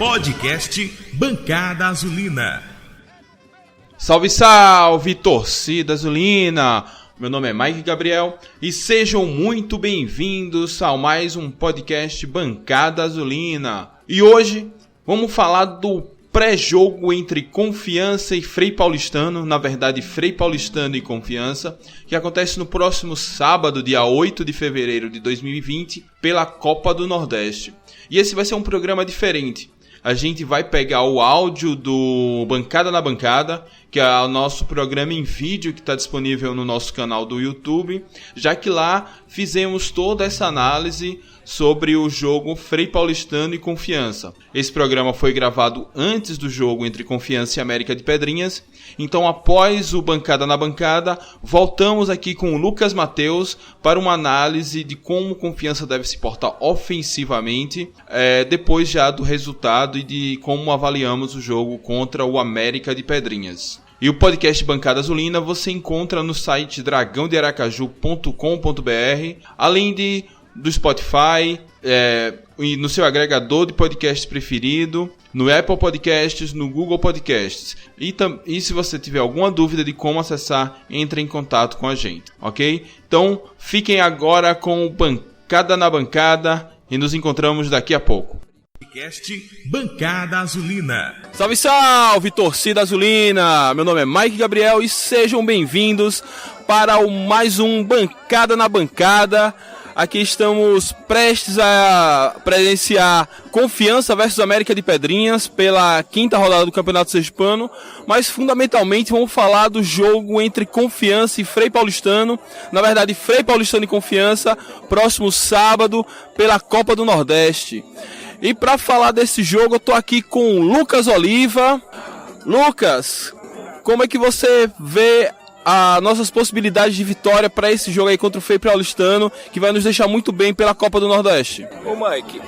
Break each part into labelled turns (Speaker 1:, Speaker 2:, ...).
Speaker 1: Podcast Bancada Azulina.
Speaker 2: Salve, salve, torcida azulina! Meu nome é Mike Gabriel e sejam muito bem-vindos a mais um podcast Bancada Azulina. E hoje vamos falar do pré-jogo entre Confiança e Frei Paulistano, na verdade Frei Paulistano e Confiança, que acontece no próximo sábado, dia 8 de fevereiro de 2020, pela Copa do Nordeste. E esse vai ser um programa diferente. A gente vai pegar o áudio do Bancada na Bancada, que é o nosso programa em vídeo que está disponível no nosso canal do YouTube, já que lá fizemos toda essa análise sobre o jogo Frei Paulistano e Confiança. Esse programa foi gravado antes do jogo entre Confiança e América de Pedrinhas. Então, após o Bancada na Bancada, voltamos aqui com o Lucas Mateus para uma análise de como Confiança deve se portar ofensivamente, depois já do resultado e de como avaliamos o jogo contra o América de Pedrinhas. E o podcast Bancada Azulina você encontra no site dragãodearacaju.com.br, além do Spotify, e no seu agregador de podcasts preferido, no Apple Podcasts, no Google Podcasts. E se você tiver alguma dúvida de como acessar, entre em contato com a gente, ok? Então, fiquem agora com o Bancada na Bancada e nos encontramos daqui a pouco.
Speaker 1: Podcast Bancada Azulina.
Speaker 2: Salve, salve, torcida azulina! Meu nome é Mike Gabriel e sejam bem-vindos para mais um Bancada na Bancada. Aqui estamos prestes a presenciar Confiança versus América de Pedrinhas pela quinta rodada do Campeonato Sergipano, mas fundamentalmente vamos falar do jogo entre Confiança e Frei Paulistano, na verdade Frei Paulistano e Confiança, próximo sábado pela Copa do Nordeste. E para falar desse jogo eu tô aqui com o Lucas Oliva. Lucas, como é que você vê as nossas possibilidades de vitória para esse jogo aí contra o Frei Paulistano, que vai nos deixar muito bem pela Copa do Nordeste?
Speaker 3: Ô Mike,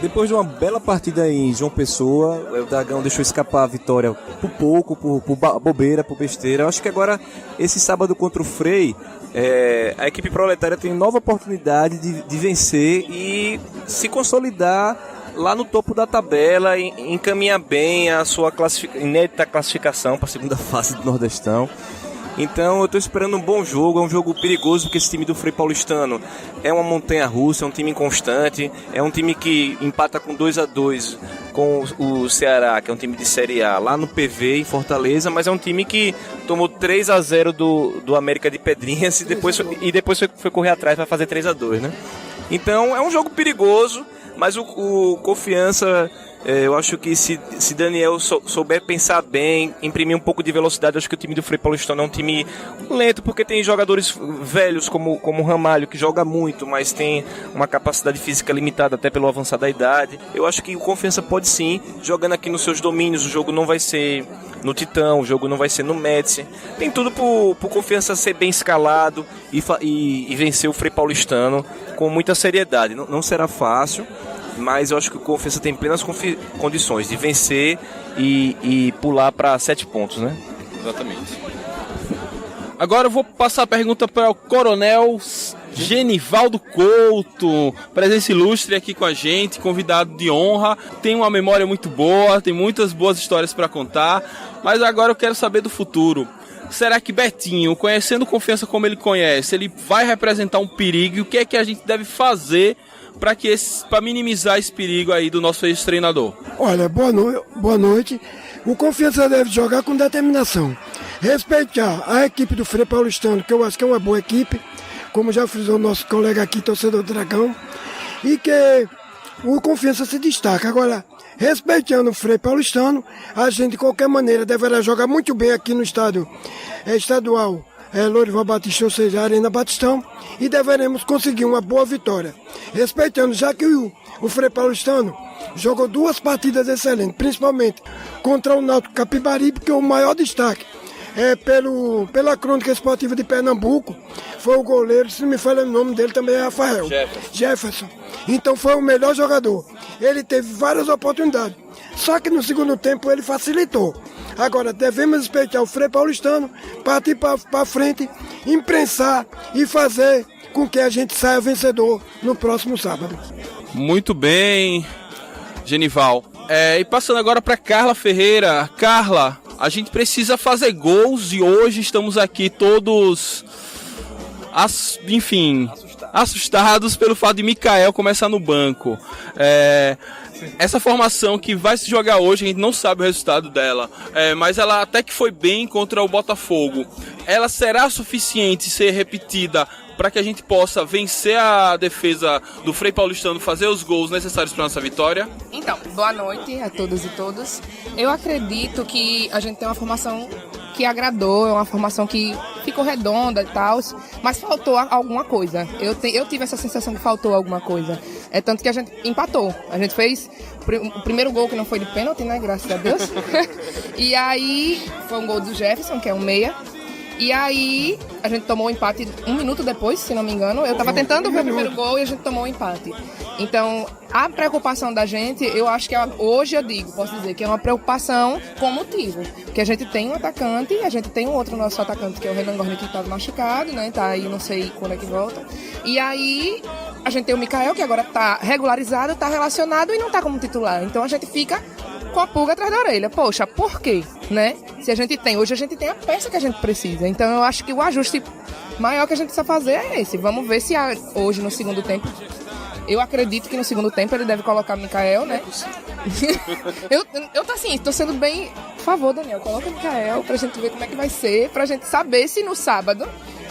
Speaker 3: depois de uma bela partida em João Pessoa, o Dragão deixou escapar a vitória por pouco, por bobeira, por besteira. Eu acho que agora, esse sábado contra o Frei, a equipe proletária tem nova oportunidade de vencer e se consolidar lá no topo da tabela e encaminhar bem a sua inédita classificação para a segunda fase do Nordestão. Então eu estou esperando um bom jogo, é um jogo perigoso porque esse time do Frei Paulistano é uma montanha-russa, é um time inconstante, é um time que empata com 2-2 com o Ceará, que é um time de Série A, lá no PV, em Fortaleza, mas é um time que tomou 3-0 do América de Pedrinhas e depois foi correr atrás para fazer 3-2, né? Então é um jogo perigoso, mas o Confiança, eu acho que se Daniel souber pensar bem, imprimir um pouco de velocidade, eu acho que o time do Frei Paulistano é um time lento, porque tem jogadores velhos como o Ramalho, que joga muito, mas tem uma capacidade física limitada até pelo avançar da idade. Eu acho que o Confiança pode sim, jogando aqui nos seus domínios, o jogo não vai ser no Titão, o jogo não vai ser no Médici. Tem tudo pro Confiança ser bem escalado e vencer o Frei Paulistano com muita seriedade. Não será fácil, mas eu acho que o Confiança tem plenas condições de vencer e pular para 7 pontos, né?
Speaker 2: Exatamente. Agora eu vou passar a pergunta para o Coronel Genivaldo Couto, presença ilustre aqui com a gente, convidado de honra, tem uma memória muito boa, tem muitas boas histórias para contar, mas agora eu quero saber do futuro. Será que Betinho, conhecendo Confiança como ele conhece, ele vai representar um perigo? E o que é que a gente deve fazer para minimizar esse perigo aí do nosso ex-treinador?
Speaker 4: Olha, boa noite. O Confiança deve jogar com determinação. Respeitar a equipe do Frei Paulistano, que eu acho que é uma boa equipe, como já frisou o nosso colega aqui, torcedor do Dragão, e que o Confiança se destaca. Agora, respeitando o Frei Paulistano, a gente de qualquer maneira deverá jogar muito bem aqui no estádio estadual Lourival Batista, ou seja, Arena Batistão, e deveremos conseguir uma boa vitória. Respeitando, já que o Frei Paulistano jogou 2 partidas excelentes, principalmente contra o Náutico Capibaribe, que é o maior destaque pela crônica esportiva de Pernambuco, foi o goleiro, se não me falha o nome dele também é Rafael Jefferson. Então foi o melhor jogador. Ele teve várias oportunidades, só que no segundo tempo ele facilitou. Agora devemos respeitar o Frei Paulistano, partir para frente, imprensar e fazer com que a gente saia vencedor no próximo sábado.
Speaker 2: Muito bem, Genival.
Speaker 5: E passando agora para Carla Ferreira. Carla, a gente precisa fazer gols e hoje estamos aqui todos, assustados pelo fato de Mikael começar no banco. Essa formação que vai se jogar hoje, a gente não sabe o resultado dela, mas ela até que foi bem contra o Botafogo. Ela será suficiente ser repetida para que a gente possa vencer a defesa do Frei Paulistano, fazer os gols necessários para nossa vitória?
Speaker 6: Então, boa noite a todas e todos. Eu acredito que a gente tem uma formação que agradou, é uma formação que ficou redonda e tal, mas faltou alguma coisa. Eu tive essa sensação que faltou alguma coisa. Tanto que a gente empatou. A gente fez o primeiro gol que não foi de pênalti, né? Graças a Deus. E aí foi um gol do Jefferson, que é um meia. E aí a gente tomou o empate 1 minuto depois, se não me engano. Eu tava tentando ver o primeiro gol e a gente tomou o empate. Então, a preocupação da gente, eu acho que hoje posso dizer que é uma preocupação com motivo. Porque a gente tem um atacante, a gente tem um outro nosso atacante, que é o Renan Gorni, que tava machucado, né? Tá aí, não sei quando é que volta. E aí a gente tem o Mikael, que agora tá regularizado, tá relacionado e não tá como titular. Então a gente fica com a pulga atrás da orelha. Poxa, por quê? Né? Se hoje a gente tem a peça que a gente precisa. Então eu acho que o ajuste maior que a gente precisa fazer é esse. Vamos ver se hoje no segundo tempo. Eu acredito que no segundo tempo ele deve colocar o Mikael, né? eu tô assim, tô sendo bem... Por favor, Daniel, coloca o Mikael pra gente ver como é que vai ser, pra gente saber se no sábado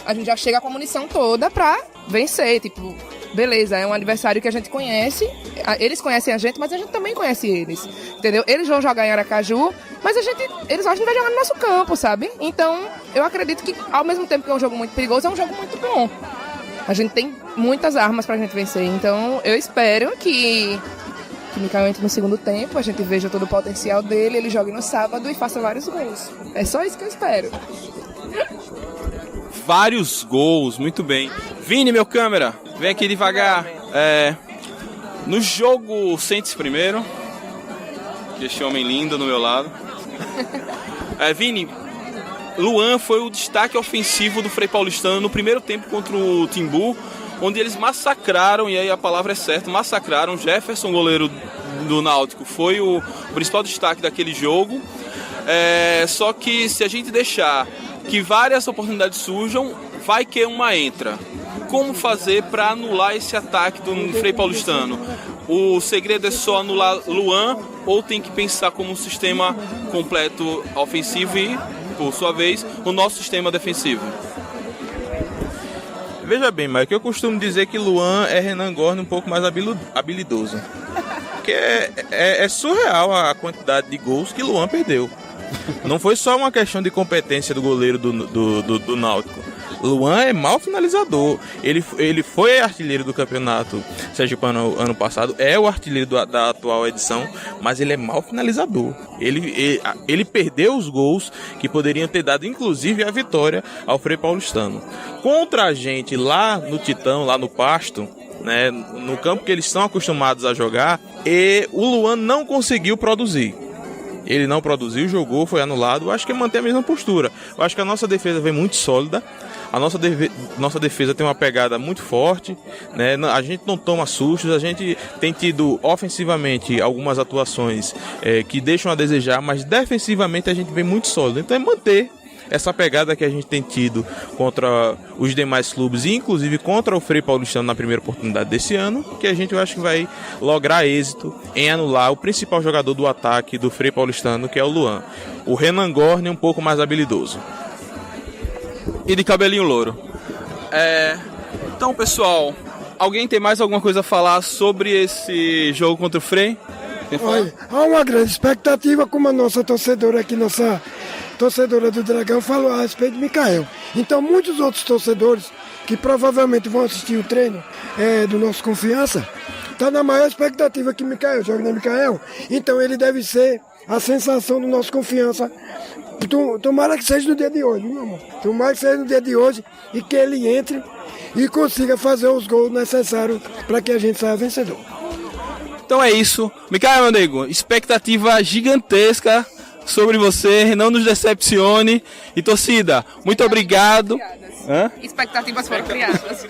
Speaker 6: a gente já chega com a munição toda pra vencer. Tipo, beleza, é um adversário que a gente conhece, eles conhecem a gente, mas a gente também conhece eles, entendeu? Eles vão jogar em Aracaju, mas eles acham que vai jogar no nosso campo, sabe? Então, eu acredito que, ao mesmo tempo que é um jogo muito perigoso, é um jogo muito bom. A gente tem muitas armas pra gente vencer, então eu espero que o Mikael entre no segundo tempo, a gente veja todo o potencial dele, ele jogue no sábado e faça vários gols. É só isso que eu espero.
Speaker 5: Vários gols, muito bem. Vini, meu câmera, vem aqui devagar. No jogo, sente-se primeiro. Este homem lindo no meu lado. Vini, Luan foi o destaque ofensivo do Frei Paulistano no primeiro tempo contra o Timbu, onde eles massacraram, e aí a palavra é certa, massacraram. Jefferson, goleiro do Náutico, foi o principal destaque daquele jogo. Só que se a gente deixar que várias oportunidades surjam, vai que uma entra. Como fazer para anular esse ataque do Frei Paulistano? O segredo é só anular Luan ou tem que pensar como um sistema completo ofensivo e, por sua vez, o nosso sistema defensivo?
Speaker 7: Veja bem, Mike, eu costumo dizer que Luan é Renan Gorni um pouco mais habilidoso. Porque é surreal a quantidade de gols que Luan perdeu. Não foi só uma questão de competência do goleiro do Náutico. Luan é mau finalizador. Ele foi artilheiro do campeonato sergipano ano passado, é o artilheiro da atual edição, mas ele é mau finalizador. Ele perdeu os gols que poderiam ter dado inclusive a vitória ao Frei Paulistano. Contra a gente lá no Titão, lá no Pasto, né, no campo que eles estão acostumados a jogar, e o Luan não conseguiu produzir. Ele não produziu, jogou, foi anulado. Eu acho que mantém a mesma postura. Eu acho que a nossa defesa vem muito sólida. A nossa defesa tem uma pegada muito forte, né? A gente não toma sustos. A gente tem tido ofensivamente algumas atuações que deixam a desejar, mas defensivamente a gente vem muito sólido. Então é manter essa pegada que a gente tem tido contra os demais clubes e inclusive contra o Frei Paulistano na primeira oportunidade desse ano, que a gente, eu acho que vai lograr êxito em anular o principal jogador do ataque do Frei Paulistano, que é o Luan. O Renan Gorni um pouco mais habilidoso.
Speaker 5: E de cabelinho louro. Então, pessoal, alguém tem mais alguma coisa a falar sobre esse jogo contra o Frei?
Speaker 4: Olha, há uma grande expectativa, como a nossa torcedora aqui, nossa torcedora do Dragão, falou a respeito de Mikael. Então, muitos outros torcedores que provavelmente vão assistir o treino do nosso Confiança, está na maior expectativa que Mikael jogue, né, Mikael? Então, ele deve ser a sensação do nosso Confiança. Tomara que seja no dia de hoje, meu amor. Tomara que seja no dia de hoje e que ele entre e consiga fazer os gols necessários para que a gente saia vencedor.
Speaker 5: Então é isso. Mikael, meu amigo, expectativa gigantesca sobre você, não nos decepcione. E torcida, muito obrigado.
Speaker 6: Expectativas foram criadas.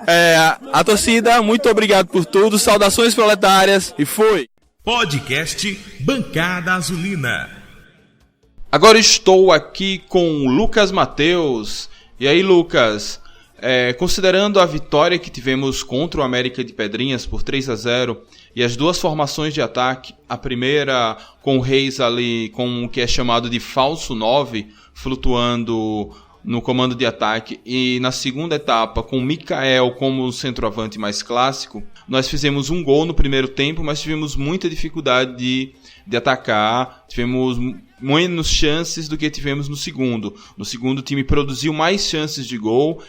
Speaker 5: A torcida, muito obrigado por tudo. Saudações proletárias e fui!
Speaker 1: Podcast Bancada Azulina.
Speaker 2: Agora estou aqui com o Lucas Mateus. E aí, Lucas, considerando a vitória que tivemos contra o América de Pedrinhas por 3-0 e as duas formações de ataque, a primeira com o Reis ali com o que é chamado de falso 9, flutuando no comando de ataque, e na segunda etapa com o Mikael como centroavante mais clássico, nós fizemos um gol no primeiro tempo, mas tivemos muita dificuldade de atacar, tivemos menos chances do que tivemos no segundo. No segundo, o time produziu mais chances de gol,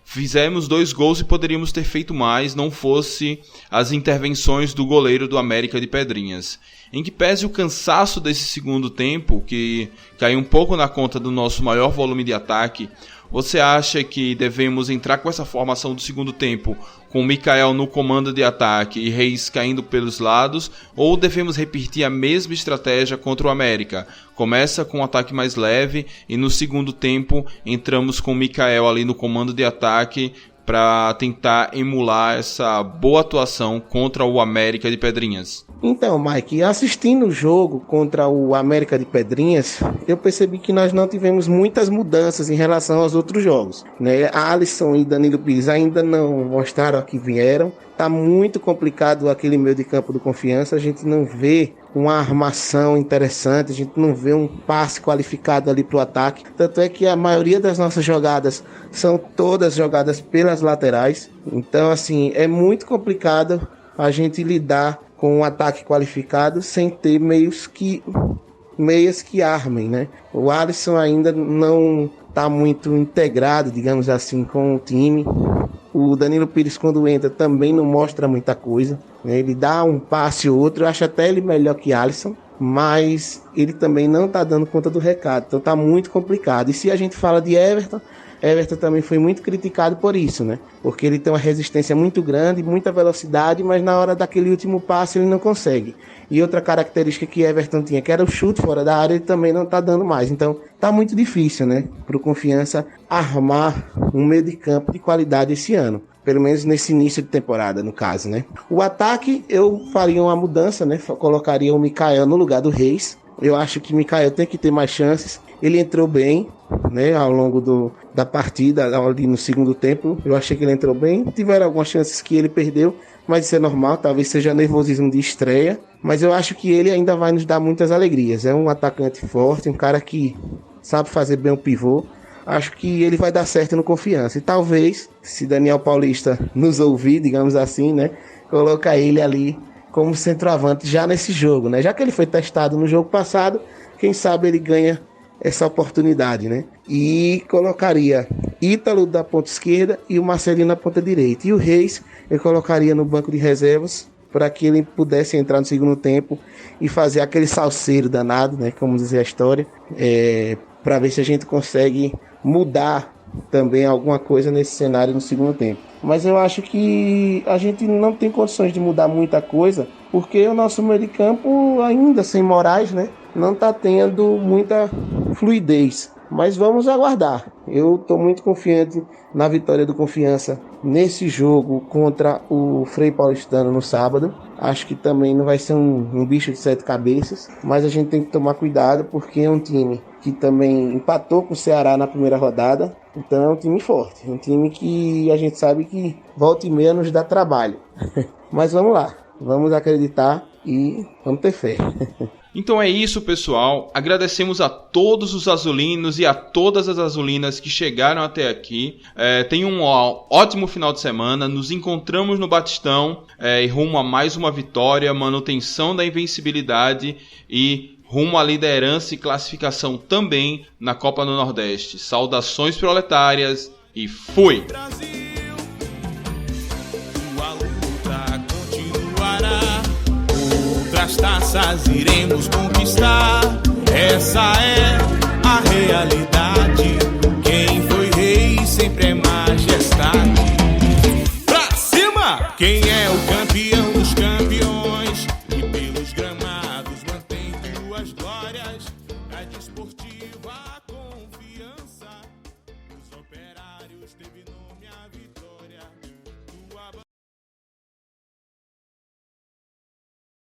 Speaker 2: fizemos 2 gols e poderíamos ter feito mais, não fosse as intervenções do goleiro do América de Pedrinhas. Em que pese o cansaço desse segundo tempo, que caiu um pouco na conta do nosso maior volume de ataque, você acha que devemos entrar com essa formação do segundo tempo, com o Mikael no comando de ataque e Reis caindo pelos lados, ou devemos repetir a mesma estratégia contra o América? Começa com um ataque mais leve e no segundo tempo entramos com o Mikael ali no comando de ataque para tentar emular essa boa atuação contra o América de Pedrinhas.
Speaker 8: Então, Mike, assistindo o jogo contra o América de Pedrinhas, eu percebi que nós não tivemos muitas mudanças em relação aos outros jogos, né? A Alisson e Danilo Pires ainda não mostraram a que vieram. Tá muito complicado aquele meio de campo do Confiança, a gente não vê uma armação interessante, a gente não vê um passe qualificado ali pro ataque. Tanto é que a maioria das nossas jogadas são todas jogadas pelas laterais. Então, assim, é muito complicado a gente lidar com um ataque qualificado sem ter meias que armem, né? O Alisson ainda não está muito integrado, digamos assim, com o time. O Danilo Pires, quando entra, também não mostra muita coisa, né? Ele dá um passe ou outro, eu acho até ele melhor que Alisson, mas ele também não está dando conta do recado, então está muito complicado. E se a gente fala de Everton também foi muito criticado por isso, né? Porque ele tem uma resistência muito grande, muita velocidade, mas na hora daquele último passe ele não consegue. E outra característica que Everton tinha, que era o chute fora da área, ele também não tá dando mais. Então tá muito difícil, né? Pro Confiança armar um meio de campo de qualidade esse ano. Pelo menos nesse início de temporada, no caso, né? O ataque, eu faria uma mudança, né? Colocaria o Mikael no lugar do Reis. Eu acho que o Mikael tem que ter mais chances. Ele entrou bem, né, ao longo da partida, ali no segundo tempo. Eu achei que ele entrou bem. Tiveram algumas chances que ele perdeu, mas isso é normal, talvez seja nervosismo de estreia. Mas eu acho que ele ainda vai nos dar muitas alegrias. É um atacante forte, um cara que sabe fazer bem o pivô. Acho que ele vai dar certo no Confiança. E talvez, se Daniel Paulista nos ouvir, digamos assim, né, colocar ele ali como centroavante já nesse jogo, né? Já que ele foi testado no jogo passado, quem sabe ele ganha essa oportunidade, né? E colocaria Ítalo da ponta esquerda e o Marcelinho na ponta direita. E o Reis eu colocaria no banco de reservas para que ele pudesse entrar no segundo tempo e fazer aquele salseiro danado, né? Como dizer a história, para ver se a gente consegue mudar também alguma coisa nesse cenário no segundo tempo. Mas eu acho que a gente não tem condições de mudar muita coisa, porque o nosso meio de campo ainda sem Moraes, né, não está tendo muita fluidez. Mas vamos aguardar. Eu estou muito confiante na vitória do Confiança nesse jogo contra o Frei Paulistano no sábado. Acho que também não vai ser um bicho de 7 cabeças, mas a gente tem que tomar cuidado porque é um time que também empatou com o Ceará na primeira rodada. Então é um time forte, um time que a gente sabe que volta e meia nos dá trabalho. Mas vamos lá, vamos acreditar e vamos ter fé.
Speaker 2: Então é isso, pessoal. Agradecemos a todos os azulinos e a todas as azulinas que chegaram até aqui. Tenham um ótimo final de semana. Nos encontramos no Batistão e rumo a mais uma vitória, manutenção da invencibilidade e rumo à liderança e classificação também na Copa do Nordeste. Saudações proletárias e fui!
Speaker 1: Brasil, tua luta continuará. Outras taças iremos conquistar. Essa é a realidade. Quem foi rei sempre é majestade. Pra cima! Quem é o campeão dos campeões? E pelos gramados mantém tuas glórias. A desportiva confiança. Os operários Deus teve nome a vitória.